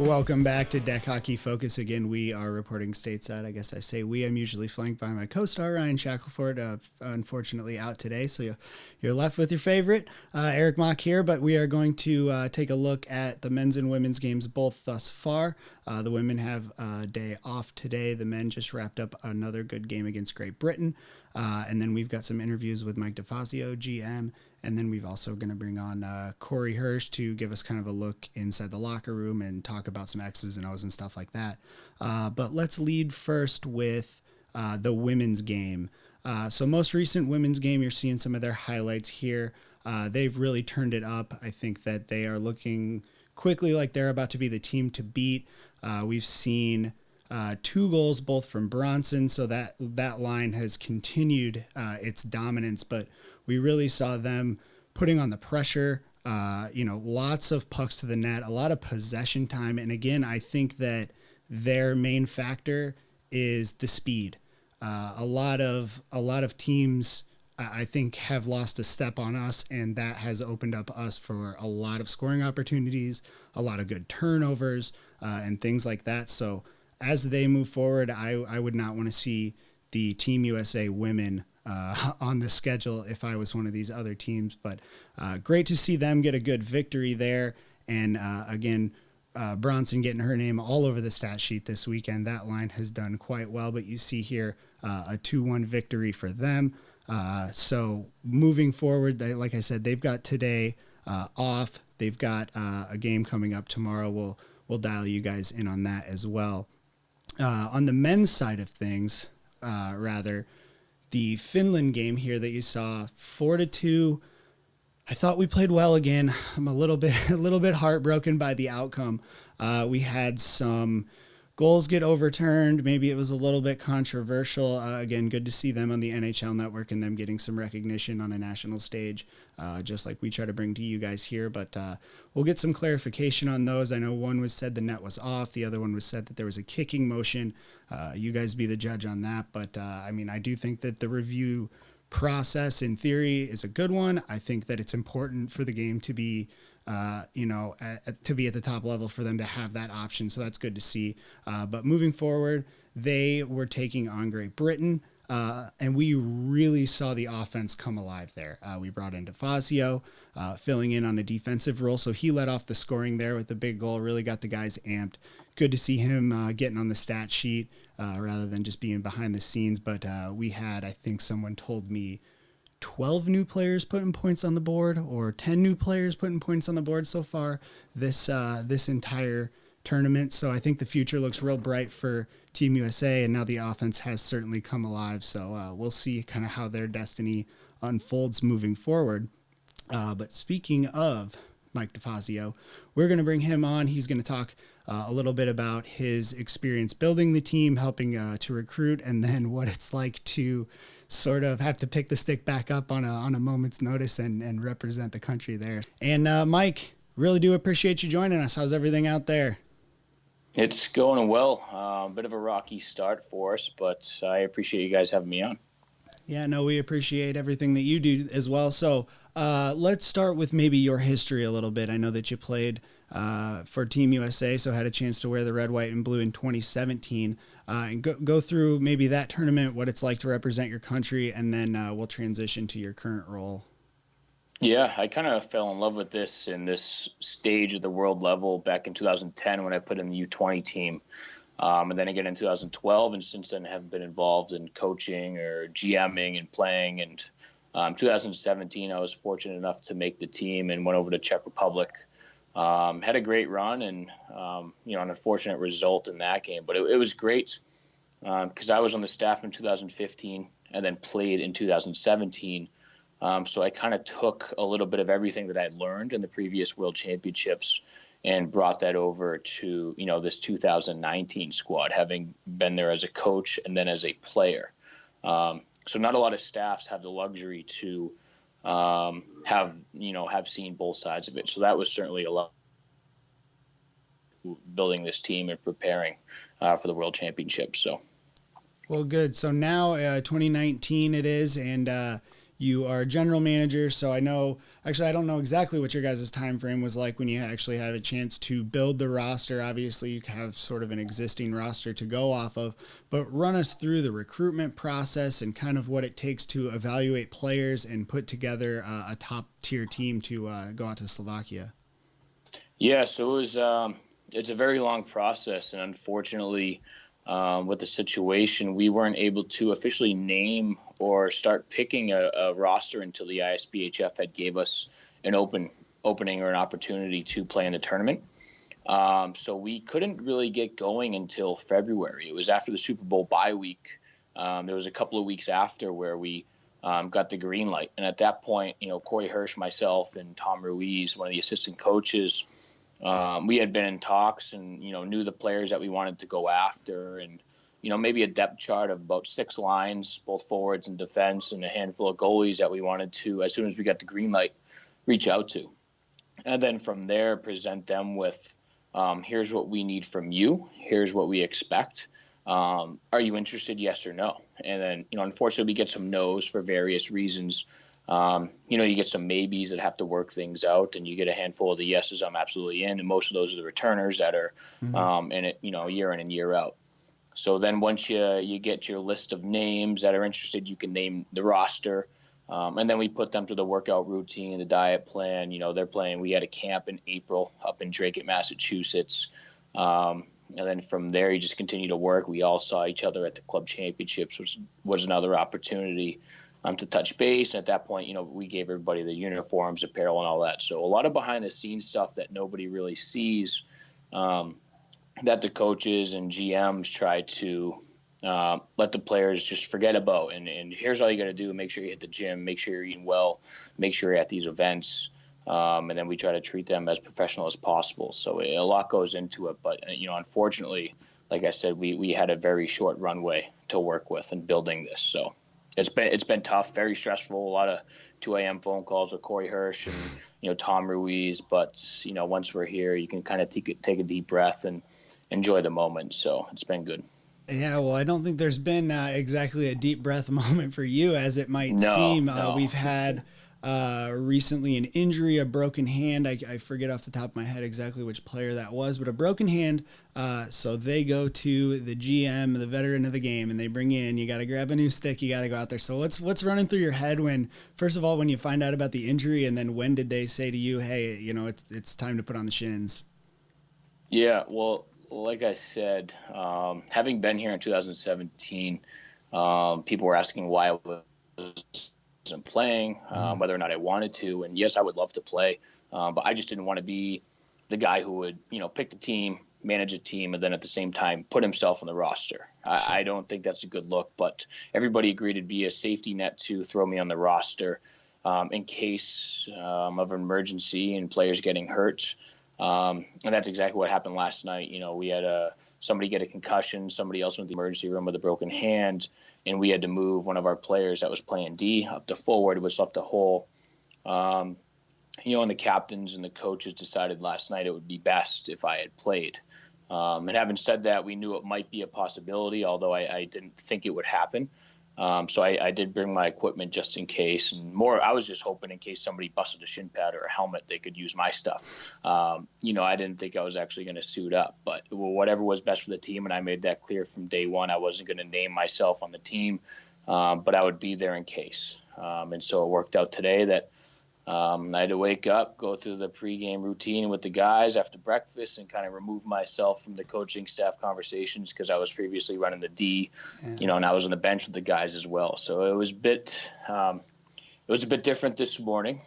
Welcome back to Deck Hockey Focus. Again, we are reporting stateside. I guess I say we. I'm usually flanked by my co-star, Ryan Shackelford, unfortunately out today. So you're left with your favorite, Eric Mock here. But we are going to take a look at the men's and women's games both thus far. The women have a day off today. The men just wrapped up another good game against Great Britain. And then we've got some interviews with Mike DeFazio, GM. And then we've also going to bring on Cory Herschk to give us kind of a look inside the locker room and talk about some X's and O's and stuff like that. But let's lead first with the women's game. So most recent women's game, you're seeing some of their highlights here. They've really turned it up. I think that they are looking quickly like they're about to be the team to beat. We've seen 2 goals, both from Bronson, so that line has continued its dominance, but we really saw them putting on the pressure, lots of pucks to the net, a lot of possession time. And again, I think that their main factor is the speed. A lot of teams, I think, have lost a step on us, and that has opened up us for a lot of scoring opportunities, a lot of good turnovers, and things like that. So as they move forward, I would not want to see the Team USA women on the schedule if I was one of these other teams. But great to see them get a good victory there. And again, Bronson getting her name all over the stat sheet this weekend. That line has done quite well, but you see here a 2-1 victory for them. So moving forward, like I said, they've got today off. They've got a game coming up tomorrow. We'll dial you guys in on that as well. On the men's side of things, the Finland game here that you saw, 4-2. I thought we played well again. I'm a little bit heartbroken by the outcome. We had some goals get overturned. Maybe it was a little bit controversial. Again, good to see them on the NHL Network and them getting some recognition on a national stage, just like we try to bring to you guys here. But we'll get some clarification on those. I know one was said the net was off. The other one was said that there was a kicking motion. You guys be the judge on that. But, I do think that the review process in theory is a good one. I think that it's important for the game to be to be at the top level for them to have that option. So that's good to see. But moving forward, they were taking on Great Britain, and we really saw the offense come alive there. We brought in DeFazio, filling in on a defensive role. So he led off the scoring there with the big goal, really got the guys amped. Good to see him getting on the stat sheet rather than just being behind the scenes. But we had, I think someone told me, 12 new players putting points on the board, or 10 new players putting points on the board so far this entire tournament. So I think the future looks real bright for Team USA, and now the offense has certainly come alive. So we'll see kind of how their destiny unfolds moving forward. But speaking of Mike DeFazio, we're going to bring him on. He's going to talk a little bit about his experience building the team, helping to recruit, and then what it's like to sort of have to pick the stick back up on a moment's notice and represent the country there. And Mike, really do appreciate you joining us. How's everything out there? It's going well. A bit of a rocky start for us, but I appreciate you guys having me on. Yeah, no, we appreciate everything that you do as well. So let's start with maybe your history a little bit. I know that you played for Team USA, so had a chance to wear the red, white, and blue in 2017. And go through maybe that tournament, what it's like to represent your country, and then we'll transition to your current role. Yeah, I kind of fell in love with this in this stage of the world level back in 2010 when I put in the U20 team. And then again in 2012, and since then have been involved in coaching or GMing and playing. And 2017, I was fortunate enough to make the team and went over to Czech Republic. Had a great run and, an unfortunate result in that game. But it was great because I was on the staff in 2015 and then played in 2017. So I kind of took a little bit of everything that I had learned in the previous World Championships and brought that over to, this 2019 squad, having been there as a coach and then as a player. So not a lot of staffs have the luxury to have seen both sides of it. So that was certainly a lot building this team and preparing for the World Championship. So. Well, good. So now 2019 it is, and you are general manager. So I don't know exactly what your guys' time frame was like when you actually had a chance to build the roster. Obviously, you have sort of an existing roster to go off of, but run us through the recruitment process and kind of what it takes to evaluate players and put together a top tier team to go out to Slovakia. Yeah, so it's a very long process, and unfortunately, with the situation, we weren't able to officially name or start picking a roster until the ISBHF had gave us an opening or an opportunity to play in the tournament. So we couldn't really get going until February. It was after the Super Bowl bye week. There was a couple of weeks after where we got the green light, and at that point, Cory, Herschk, myself, and Tom Ruiz, one of the assistant coaches. We had been in talks and, knew the players that we wanted to go after and, maybe a depth chart of about 6 lines, both forwards and defense, and a handful of goalies that we wanted to, as soon as we got the green light, reach out to. And then from there, present them with, here's what we need from you. Here's what we expect. Are you interested? Yes or no? And then, unfortunately, we get some no's for various reasons. You get some maybes that have to work things out, and you get a handful of the yeses, I'm absolutely in, and most of those are the returners that are in it, year in and year out. So then once you get your list of names that are interested, you can name the roster, and then we put them through the workout routine, the diet plan. They're playing. We had a camp in April up in Drake, Massachusetts, and then from there you just continue to work. We all saw each other at the club championships, which was another opportunity to touch base. And at that point, we gave everybody the uniforms, apparel, and all that. So a lot of behind the scenes stuff that nobody really sees, that the coaches and GMs try to let the players just forget about. And here's all you got to do. Make sure you hit the gym, make sure you're eating well, make sure you're at these events. And then we try to treat them as professional as possible. So a lot goes into it. But, unfortunately, like I said, we had a very short runway to work with in building this. So it's been tough, very stressful. A lot of 2 a.m. phone calls with Cory Herschk and Tom Ruiz. But once we're here, you can kind of take a deep breath and enjoy the moment. So it's been good. Yeah, well, I don't think there's been exactly a deep breath moment for you, as it might seem. No. We've had recently an injury, a broken hand. I forget off the top of my head exactly which player that was, but a broken hand. So they go to the GM, the veteran of the game, and they bring in, you got to grab a new stick, you got to go out there. So what's running through your head when, first of all, when you find out about the injury, and then when did they say to you, hey, it's time to put on the shins? Yeah, well, like I said, having been here in 2017, people were asking why I wasn't playing, whether or not I wanted to. And yes, I would love to play, but I just didn't want to be the guy who would, pick the team, manage a team, and then at the same time put himself on the roster. I don't think that's a good look, but everybody agreed it'd be a safety net to throw me on the roster in case of an emergency and players getting hurt. And that's exactly what happened last night. We had somebody get a concussion, somebody else went to the emergency room with a broken hand, and we had to move one of our players that was playing D up to forward, was left a hole. And the captains and the coaches decided last night it would be best if I had played. And having said that, we knew it might be a possibility, although I didn't think it would happen. So I did bring my equipment just in case, and I was just hoping in case somebody busted a shin pad or a helmet, they could use my stuff. I didn't think I was actually going to suit up, but whatever was best for the team. And I made that clear from day one. I wasn't going to name myself on the team, but I would be there in case. And so it worked out today that I had to wake up, go through the pregame routine with the guys after breakfast, and kind of remove myself from the coaching staff conversations because I was previously running the D, and I was on the bench with the guys as well. So it was a bit different this morning,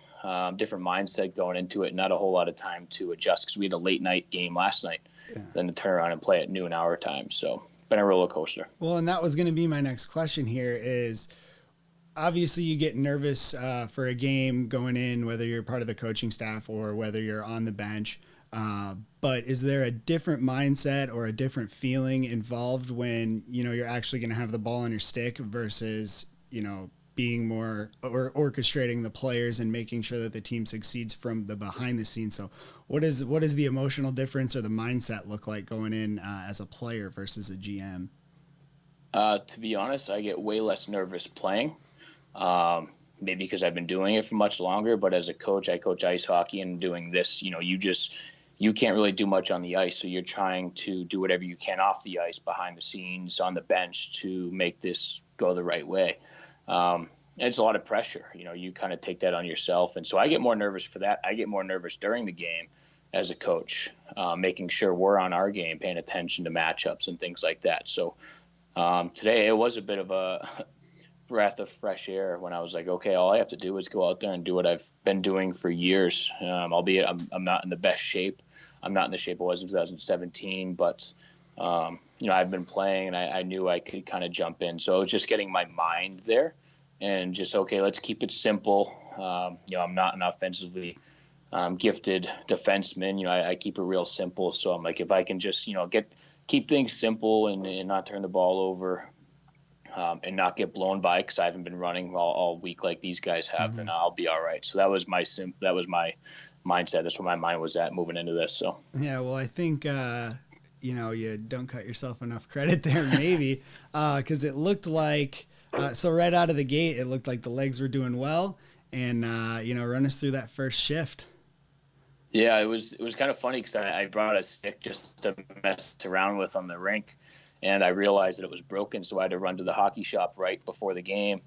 different mindset going into it, not a whole lot of time to adjust because we had a late night game last night, then to turn around and play at noon our time. So been a roller coaster. Well, and that was going to be my next question here is, obviously you get nervous for a game going in, whether you're part of the coaching staff or whether you're on the bench. But is there a different mindset or a different feeling involved when, you're actually going to have the ball on your stick versus, being more or orchestrating the players and making sure that the team succeeds from the behind the scenes? So what is the emotional difference or the mindset look like going in as a player versus a GM? To be honest, I get way less nervous playing. maybe because I've been doing it for much longer, but as a coach, I coach ice hockey, and doing this, you can't really do much on the ice. So you're trying to do whatever you can off the ice, behind the scenes, on the bench, to make this go the right way. It's a lot of pressure. You kind of take that on yourself. And so I get more nervous for that. I get more nervous during the game as a coach, making sure we're on our game, paying attention to matchups and things like that. So today it was a bit of a breath of fresh air when I was like, okay, all I have to do is go out there and do what I've been doing for years. Albeit I'm not in the best shape. I'm not in the shape I was in 2017, but I've been playing, and I knew I could kind of jump in. So it was just getting my mind there, and just, okay, let's keep it simple. I'm not an offensively gifted defenseman. I keep it real simple. So I'm like, if I can just keep things simple and not turn the ball over, and not get blown by, because I haven't been running all week like these guys have, then I'll be all right. So that was my mindset. That's where my mind was at moving into this. So yeah, well, I think you don't cut yourself enough credit there, maybe, because it looked like so right out of the gate, it looked like the legs were doing well, and run us through that first shift. Yeah, it was kind of funny, because I brought a stick just to mess around with on the rink. And I realized that it was broken, so I had to run to the hockey shop right before the game.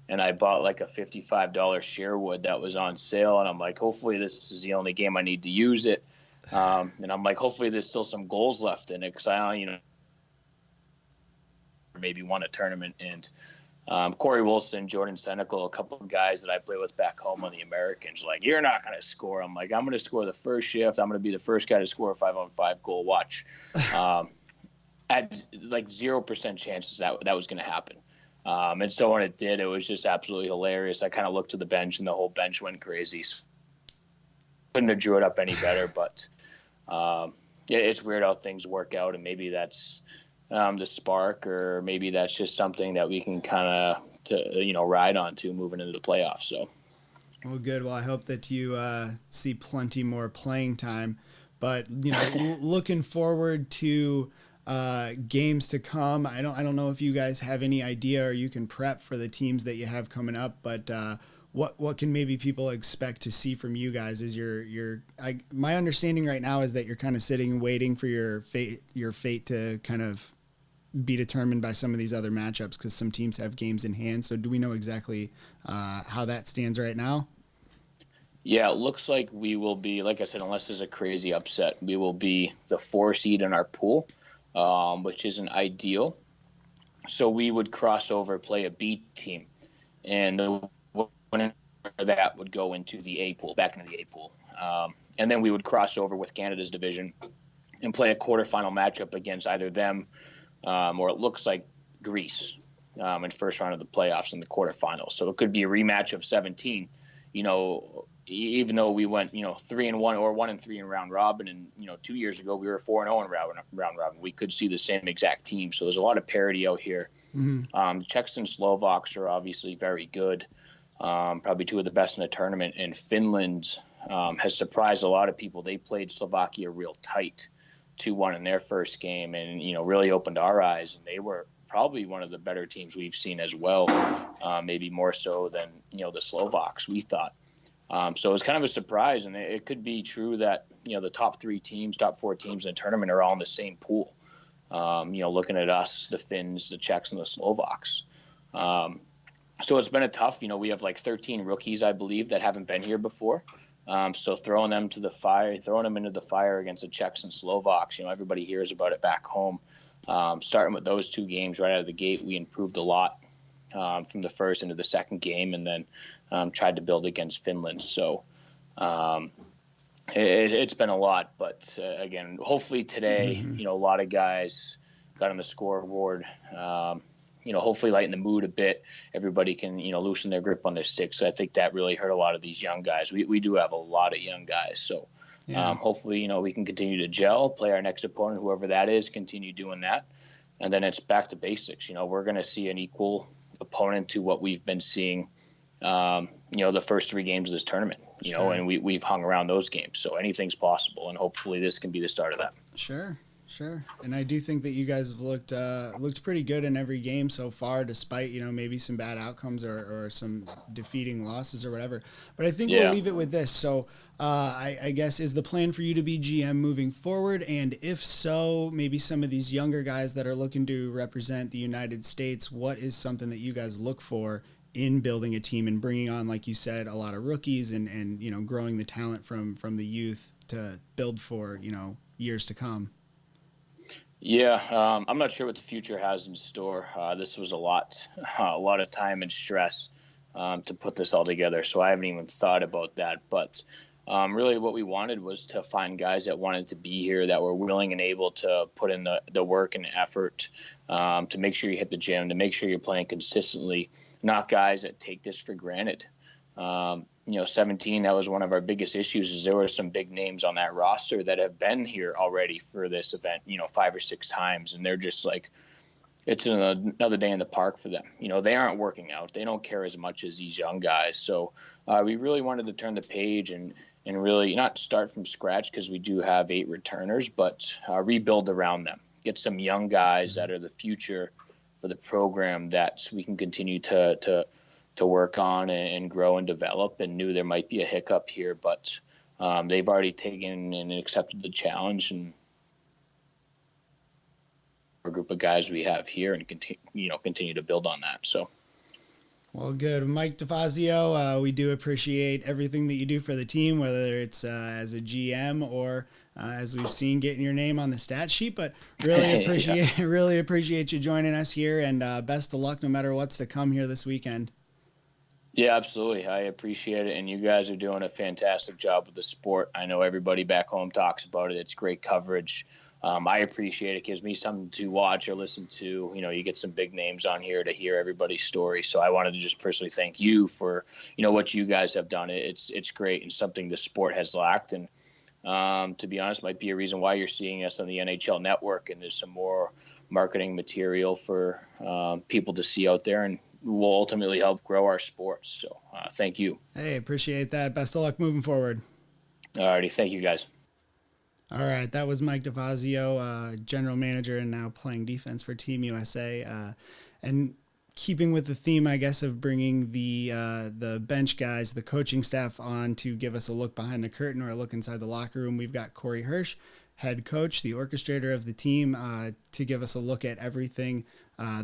And I bought like a $55 Sherwood that was on sale. And I'm like, hopefully this is the only game I need to use it. And I'm like, hopefully there's still some goals left in it, because I maybe won a tournament. And Cory Wilson, Jordan Senecal, a couple of guys that I play with back home on the Americans, like, you're not going to score. I'm like, I'm going to score the first shift. I'm going to be the first guy to score a 5-on-5 goal. Watch. At like 0% chances that was going to happen. And so when it did, it was just absolutely hilarious. I kind of looked to the bench, and the whole bench went crazy. So couldn't have drew it up any better, but it's weird how things work out, and maybe that's the spark, or maybe that's just something that we can kind of ride on to moving into the playoffs. So, well, good. Well, I hope that you see plenty more playing time, but looking forward to games to come. I don't know if you guys have any idea, or you can prep for the teams that you have coming up, but what can maybe people expect to see from you guys? Is my understanding right now is that you're kind of sitting and waiting for your fate to kind of be determined by some of these other matchups, because some teams have games in hand. So do we know exactly how that stands right now? Yeah, it looks like we will be, like I said, unless there's a crazy upset, we will be the 4 seed in our pool, which isn't ideal. So we would cross over, play a B team, and the winner of that would go into the A pool, back into the A pool. And then we would cross over with Canada's division and play a quarterfinal matchup against either them or it looks like Greece in first round of the playoffs in the quarterfinals. So it could be a rematch of 17. Even though we went 3-1 or 1-3 in round robin, and 2 years ago we were 4-0 in round robin, we could see the same exact team. So there's a lot of parity out here. Mm-hmm. Czechs and Slovaks are obviously very good, probably 2 of the best in the tournament. And Finland has surprised a lot of people. They played Slovakia real tight, 2-1 in their first game, and really opened our eyes. And they were probably one of the better teams we've seen as well, maybe more so than the Slovaks, we thought. So it was kind of a surprise, and it could be true that the top 4 teams in the tournament are all in the same pool. Looking at us, the Finns, the Czechs, and the Slovaks. So it's been a tough. We have like 13 rookies, I believe, that haven't been here before. So throwing them into the fire against the Czechs and Slovaks. Everybody hears about it back home. Starting with those 2 games right out of the gate, we improved a lot from the first into the second game, and then tried to build against Finland. So it's been a lot, but again, hopefully today, a lot of guys got on the scoreboard, hopefully lighten the mood a bit. Everybody can, loosen their grip on their sticks. I think that really hurt a lot of these young guys. We do have a lot of young guys. So hopefully, we can continue to gel, play our next opponent, whoever that is, continue doing that. And then it's back to basics. We're going to see an equal opponent to what we've been seeing, the first 3 games of this tournament, Sure. And we've hung around those games. So anything's possible, and hopefully this can be the start of that. Sure. Sure, and I do think that you guys have looked pretty good in every game so far, despite maybe some bad outcomes or some defeating losses or whatever. But I think we'll Yeah. leave it with this. So I guess is the plan for you to be GM moving forward, and if so, maybe some of these younger guys that are looking to represent the United States, what is something that you guys look for in building a team and bringing on, like you said, a lot of rookies and growing the talent from the youth to build for years to come. Yeah, I'm not sure what the future has in store. This was a lot of time and stress to put this all together. So I haven't even thought about that. But really, what we wanted was to find guys that wanted to be here, that were willing and able to put in the work and effort to make sure you hit the gym, to make sure you're playing consistently. Not guys that take this for granted. 17, that was one of our biggest issues, is there were some big names on that roster that have been here already for this event, 5 or 6 times. And they're just like, it's another day in the park for them. They aren't working out. They don't care as much as these young guys. So we really wanted to turn the page and really not start from scratch, because we do have 8 returners, but rebuild around them. Get some young guys that are the future for the program that we can continue to work on and grow and develop, and knew there might be a hiccup here, but they've already taken and accepted the challenge, and a group of guys we have here, and continue to build on that. So. Well, good. Mike DeFazio, we do appreciate everything that you do for the team, whether it's as a GM or as we've seen, getting your name on the stat sheet, but really appreciate really appreciate you joining us here, and best of luck no matter what's to come here this weekend. Yeah, absolutely. I appreciate it. And you guys are doing a fantastic job with the sport. I know everybody back home talks about it. It's great coverage. I appreciate it. It gives me something to watch or listen to. You get some big names on here to hear everybody's story. So I wanted to just personally thank you for, what you guys have done. It's great, and something the sport has lacked. And to be honest, might be a reason why you're seeing us on the NHL Network, and there's some more marketing material for people to see out there, and will ultimately help grow our sports. So thank you. Hey, appreciate that. Best of luck moving forward. All righty. Thank you, guys. All right. That was Mike DeFazio, general manager and now playing defense for Team USA. And keeping with the theme, I guess, of bringing the bench guys, the coaching staff on to give us a look behind the curtain or a look inside the locker room, we've got Cory Herschk, head coach, the orchestrator of the team, to give us a look at everything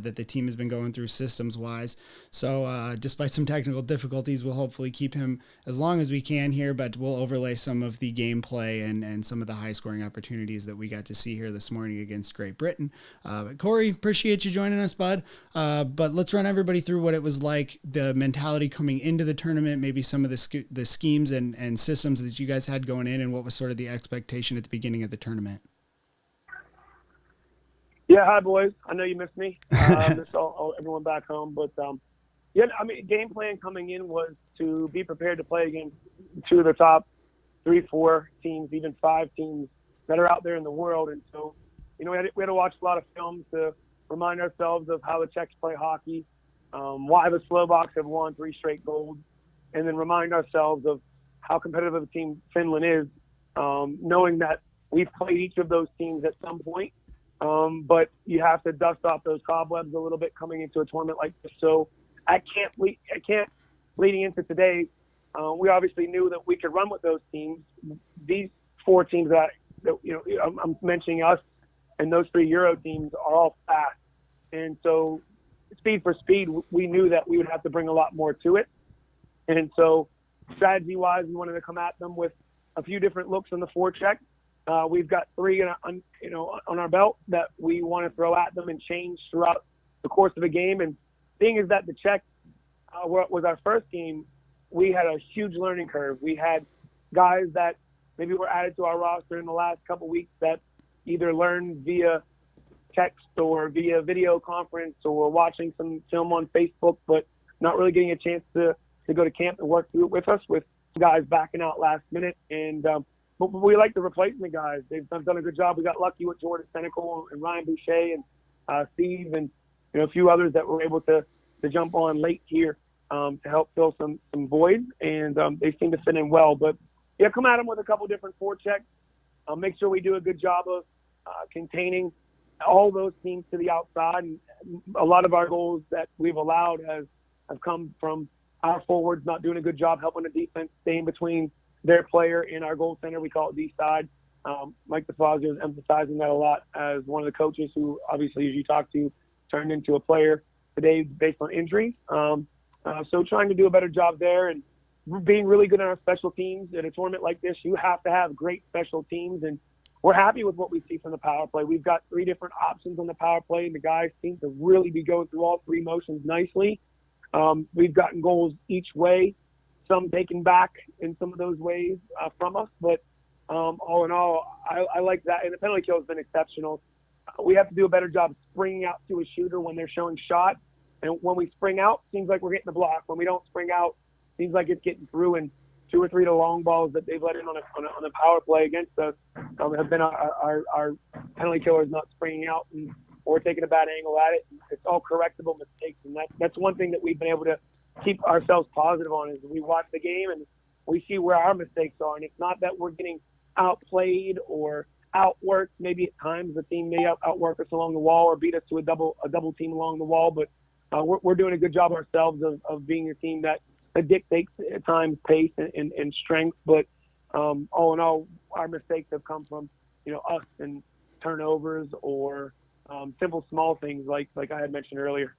that the team has been going through systems-wise. So despite some technical difficulties, we'll hopefully keep him as long as we can here, but we'll overlay some of the gameplay and some of the high-scoring opportunities that we got to see here this morning against Great Britain. But Cory, appreciate you joining us, bud. But let's run everybody through what it was like, the mentality coming into the tournament, maybe some of the schemes and systems that you guys had going in, and what was sort of the expectation at the beginning of the tournament. Yeah, hi boys. I know you missed me. Missed everyone back home, but game plan coming in was to be prepared to play against 2 of the top 3, 4 teams, even 5 teams that are out there in the world. And so, we had to watch a lot of films to remind ourselves of how the Czechs play hockey, why the Slovaks have won 3 straight golds, and then remind ourselves of how competitive of a team Finland is, knowing that we've played each of those teams at some point. But you have to dust off those cobwebs a little bit coming into a tournament like this. So I can't leading into today. We obviously knew that we could run with those teams. These 4 teams that I'm mentioning, us and those 3 Euro teams, are all fast. And so speed for speed, we knew that we would have to bring a lot more to it. And so strategy wise, we wanted to come at them with a few different looks on the forecheck. We've got 3 on our belt that we want to throw at them and change throughout the course of the game. And being is that the Czech was our first game, we had a huge learning curve. We had guys that maybe were added to our roster in the last couple of weeks that either learned via text or via video conference or watching some film on Facebook, but not really getting a chance to go to camp and work through it with us, with guys backing out last minute. And but we like the replacement guys. They've done a good job. We got lucky with Jordan Senecal and Ryan Boucher and Steve and a few others that were able to jump on late here to help fill some voids, and they seem to fit in well. But yeah, come at them with a couple different forechecks. Make sure we do a good job of containing all those teams to the outside. And a lot of our goals that we've allowed have come from our forwards not doing a good job helping the defense stay in between their player and our goal center. We call it D-side. Mike DeFazio is emphasizing that a lot as one of the coaches who, obviously, as you talk to, turned into a player today based on injury. So trying to do a better job there and being really good on our special teams. In a tournament like this, you have to have great special teams, and we're happy with what we see from the power play. We've got 3 different options on the power play, and the guys seem to really be going through all 3 motions nicely. We've gotten goals each way, some taken back in some of those ways from us. But all in all, I like that. And the penalty kill has been exceptional. We have to do a better job springing out to a shooter when they're showing shot. And when we spring out, seems like we're getting the block. When we don't spring out, seems like it's getting through. And 2 or 3 of the long balls that they've let in on a power play against us have been our penalty killers not springing out or taking a bad angle at it. It's all correctable mistakes, and that's one thing that we've been able to keep ourselves positive on is we watch the game and we see where our mistakes are. And it's not that we're getting outplayed or outworked. Maybe at times the team may outwork us along the wall or beat us to a double team along the wall, but we're doing a good job ourselves of being a team that dictates at times pace and strength. But all in all, our mistakes have come from us and turnovers or simple small things like I had mentioned earlier.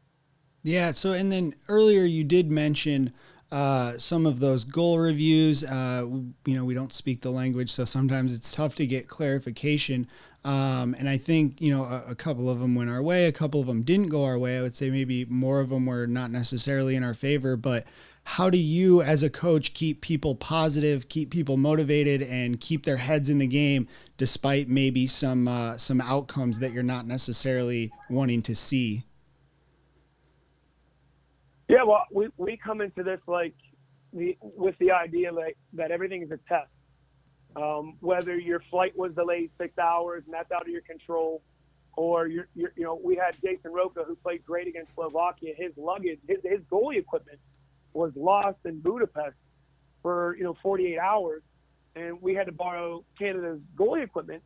Yeah. So, and then earlier you did mention some of those goal reviews. We don't speak the language, so sometimes it's tough to get clarification. And I think, a couple of them went our way, a couple of them didn't go our way. I would say maybe more of them were not necessarily in our favor, but how do you as a coach keep people positive, keep people motivated, and keep their heads in the game despite maybe some outcomes that you're not necessarily wanting to see? Yeah, well, we come into this with the idea that everything is a test. Whether your flight was delayed 6 hours and that's out of your control, or we had Jason Roca who played great against Slovakia. His luggage, his goalie equipment was lost in Budapest for 48 hours, and we had to borrow Canada's goalie equipment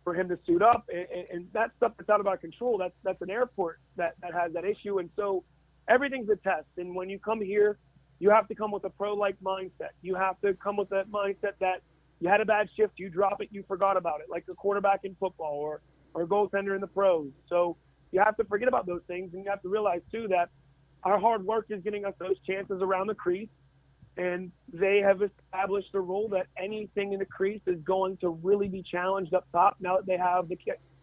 for him to suit up, and that stuff that's out of our control. That's an airport that has that issue, and so everything's a test. And when you come here, you have to come with a pro-like mindset. You have to come with that mindset that you had a bad shift, you drop it, you forgot about it, like a quarterback in football or a goaltender in the pros. So you have to forget about those things, and you have to realize, too, that our hard work is getting us those chances around the crease, and they have established a rule that anything in the crease is going to really be challenged up top now that they have the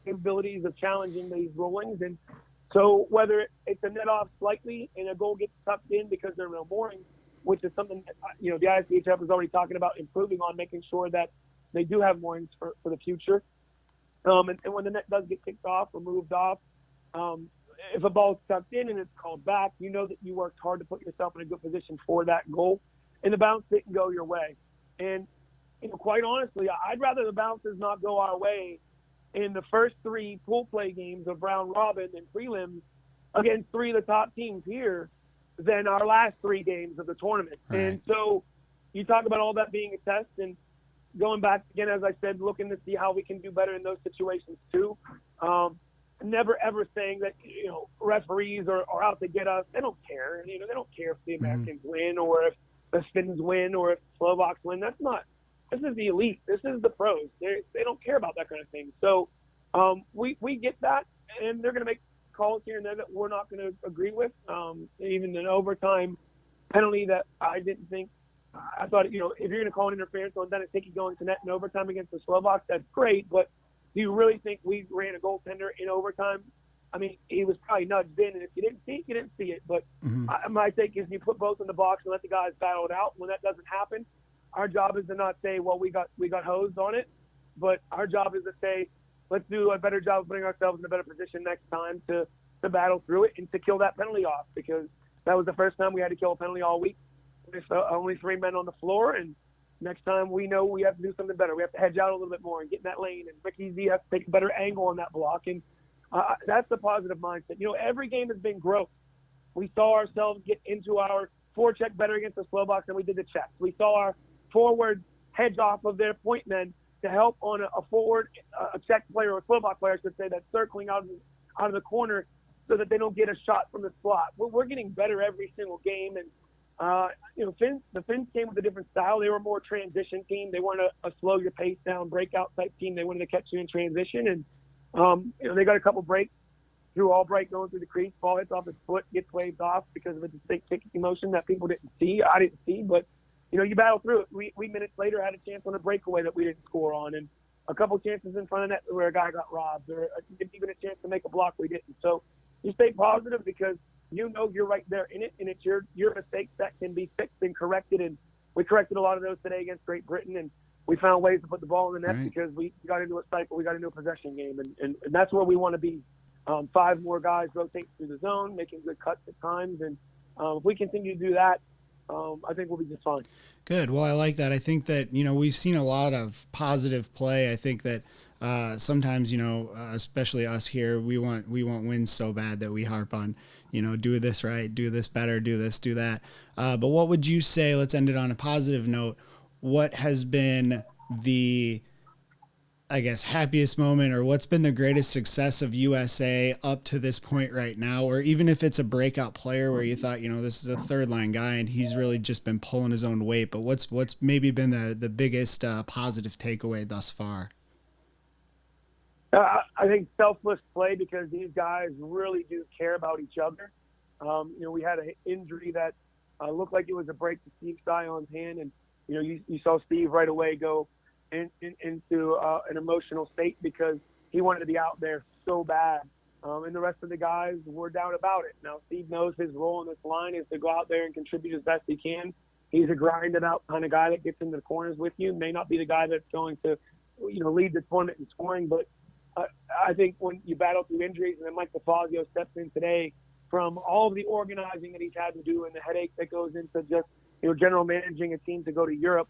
capabilities of challenging these rulings. And so whether it's a net off slightly and a goal gets tucked in because there are no moorings, which is something that, the ISBHF is already talking about improving on, making sure that they do have moorings for the future. And when the net does get kicked off or moved off, if a ball's tucked in and it's called back, you know that you worked hard to put yourself in a good position for that goal, and the bounce didn't go your way. And, quite honestly, I'd rather the bounces not go our way in the first 3 pool play games of round robin and prelims against 3 of the top teams here than our last 3 games of the tournament. Right. And so you talk about all that being a test, and going back again, as I said, looking to see how we can do better in those situations too. Never ever saying that referees are out to get us. They don't care. They don't care if the Americans win or if the Finns win or if Slovaks win. That's not. This is the elite. This is the pros. They don't care about that kind of thing. So we get that, and they're going to make calls here and there that we're not going to agree with. Even an overtime penalty that I didn't think. I thought, if you're going to call an interference on that, I think he's going to net in overtime against the Slovaks. That's great, but do you really think we ran a goaltender in overtime? I mean, he was probably nudged in, and if you didn't see it, you didn't see it. But my take is you put both in the box and let the guys battle it out. When that doesn't happen, our job is to not say, well, we got hosed on it, but our job is to say, let's do a better job of putting ourselves in a better position next time to battle through it and to kill that penalty off, because that was the first time we had to kill a penalty all week. There's only 3 men on the floor, and next time we know we have to do something better. We have to hedge out a little bit more and get in that lane, and Ricky Z has to take a better angle on that block, and that's the positive mindset. Every game has been growth. We saw ourselves get into our forecheck better against the Slovaks than we did the Czechs. We saw our forwards hedge off of their point men to help on a forward, a check player or a football player, I should say, that's circling out of the corner so that they don't get a shot from the slot. We're getting better every single game. And, the Finns came with a different style. They were a more transition team. They weren't a slow your pace down, breakout type team. They wanted to catch you in transition. And, they got a couple breaks through all break going through the crease. Ball hits off his foot, gets waved off because of a distinct kicking motion that people didn't see. I didn't see, but you battle through it. We minutes later had a chance on a breakaway that we didn't score on, and a couple chances in front of net where a guy got robbed, or even a chance to make a block we didn't. So you stay positive because you're right there in it, and it's your mistakes that can be fixed and corrected. And we corrected a lot of those today against Great Britain, and we found ways to put the ball in the net because we got into a cycle, we got into a possession game, and that's where we want to be. 5 more guys rotate through the zone, making good cuts at times, and if we continue to do that, I think we'll be just fine. Good. Well, I like that. I think that, we've seen a lot of positive play. I think that sometimes, especially us here, we want wins so bad that we harp on, do this right, do this better, do this, do that. But what would you say, let's end it on a positive note, what has been the, I guess, happiest moment, or what's been the greatest success of USA up to this point right now? Or even if it's a breakout player where you thought, this is a third line guy and he's really just been pulling his own weight, but what's maybe been the biggest positive takeaway thus far? I think selfless play, because these guys really do care about each other. We had an injury that looked like it was a break to Steve Sion's hand, and you saw Steve right away go into an emotional state because he wanted to be out there so bad. And the rest of the guys were down about it. Now, Steve knows his role in this line is to go out there and contribute as best he can. He's a grinded out kind of guy that gets into the corners with you. May not be the guy that's going to, lead the tournament in scoring, but I think when you battle through injuries, and then Mike DeFazio steps in today, from all of the organizing that he's had to do and the headache that goes into just, general managing a team to go to Europe,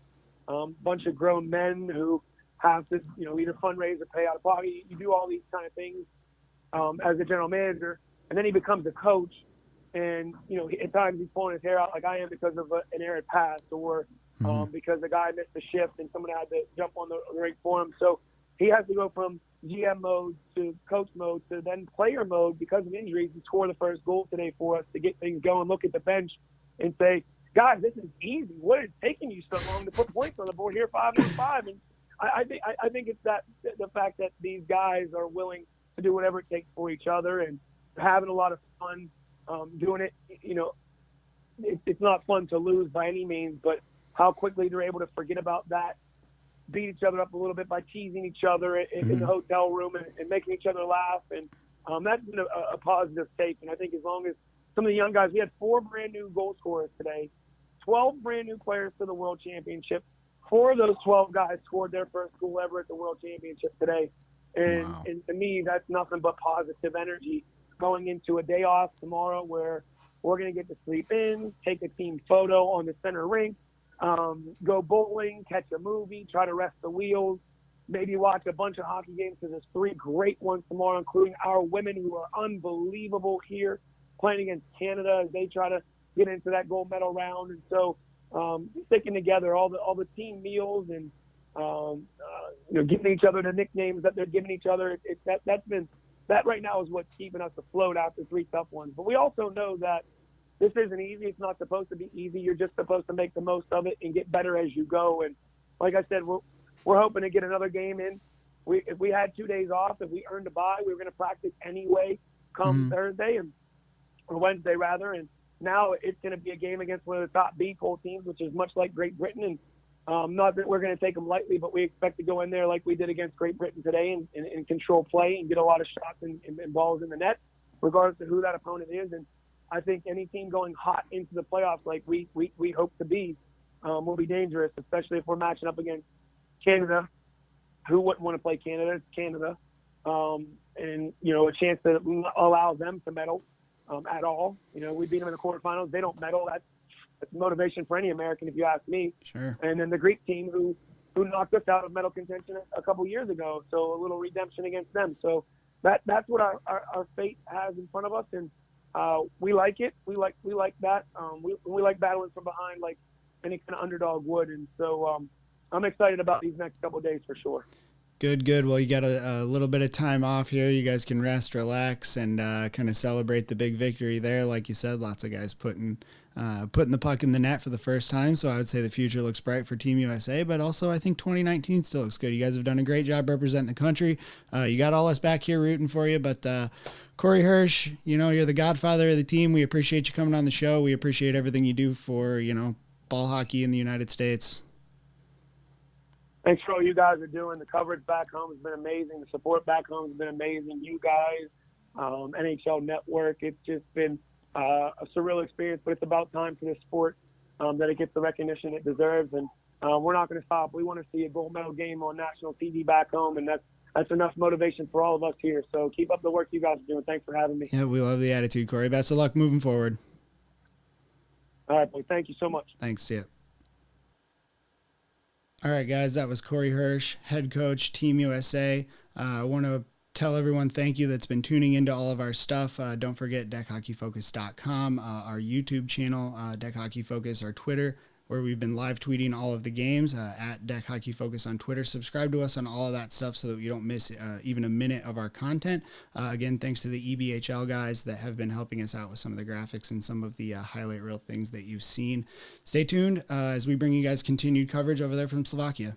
bunch of grown men who have to, either fundraise or pay out of pocket. You do all these kind of things as a general manager, and then he becomes a coach. And, at times he's pulling his hair out like I am because of an errant pass, or because the guy missed a shift and someone had to jump on the rink for him. So he has to go from GM mode to coach mode to then player mode because of injuries, and score the first goal today for us to get things going. Look at the bench and say, guys, this is easy. What is taking you so long to put points on the board here, 5-on-5? And I think it's that the fact that these guys are willing to do whatever it takes for each other and having a lot of fun doing it. It's not fun to lose by any means, but how quickly they're able to forget about that, beat each other up a little bit by teasing each other in the hotel room and making each other laugh. And that's been a positive take. And I think as long as some of the young guys, we had 4 brand new goal scorers today, 12 brand new players to the World Championship. 4 of those 12 guys scored their first goal ever at the World Championship today. And, wow. And to me, that's nothing but positive energy going into a day off tomorrow where we're going to get to sleep in, take a team photo on the center rink, go bowling, catch a movie, try to rest the wheels, maybe watch a bunch of hockey games, because there's 3 great ones tomorrow, including our women who are unbelievable here playing against Canada as they try to get into that gold medal round. And so sticking together, all the team meals and giving each other the nicknames that they're giving each other, that right now is what's keeping us afloat after 3 tough ones. But we also know that this isn't easy. It's not supposed to be easy. You're just supposed to make the most of it and get better as you go. And like I said, we're hoping to get another game in. If we had 2 days off, if we earned a bye, we were going to practice anyway come Thursday or Wednesday rather. And now it's going to be a game against one of the top B pool teams, which is much like Great Britain. And not that we're going to take them lightly, but we expect to go in there like we did against Great Britain today and control play and get a lot of shots and balls in the net, regardless of who that opponent is. And I think any team going hot into the playoffs like we hope to be will be dangerous, especially if we're matching up against Canada. Who wouldn't want to play Canada? It's Canada. And, a chance to allow them to medal at all. We beat them in the quarterfinals. They don't medal. That's motivation for any American, if you ask me. Sure. And then the Greek team who knocked us out of medal contention a couple years ago. So a little redemption against them. So that's what our fate has in front of us. And we like it. We like that. We like battling from behind like any kind of underdog would. And so I'm excited about these next couple of days for sure. Good. Well, you got a little bit of time off here. You guys can rest, relax, and kind of celebrate the big victory there. Like you said, lots of guys putting the puck in the net for the first time. So I would say the future looks bright for Team USA, but also I think 2019 still looks good. You guys have done a great job representing the country. You got all us back here rooting for you, but Cory Herschk, you're the godfather of the team. We appreciate you coming on the show. We appreciate everything you do for, ball hockey in the United States. Thanks for all you guys are doing. The coverage back home has been amazing. The support back home has been amazing. You guys, NHL Network, it's just been a surreal experience, but it's about time for this sport that it gets the recognition it deserves. And we're not going to stop. We want to see a gold medal game on national TV back home, and that's enough motivation for all of us here. So keep up the work you guys are doing. Thanks for having me. Yeah, we love the attitude, Cory. Best of luck moving forward. All right, boy. Thank you so much. Thanks. Yeah. All right, guys, that was Cory Herschk, head coach, Team USA. I want to tell everyone thank you that's been tuning into all of our stuff. Don't forget deckhockeyfocus.com, our YouTube channel, Deck Hockey Focus, our Twitter, where we've been live tweeting all of the games, at Deck Hockey Focus on Twitter. Subscribe to us on all of that stuff so that you don't miss even a minute of our content. Again, thanks to the EBHL guys that have been helping us out with some of the graphics and some of the highlight reel things that you've seen. Stay tuned as we bring you guys continued coverage over there from Slovakia.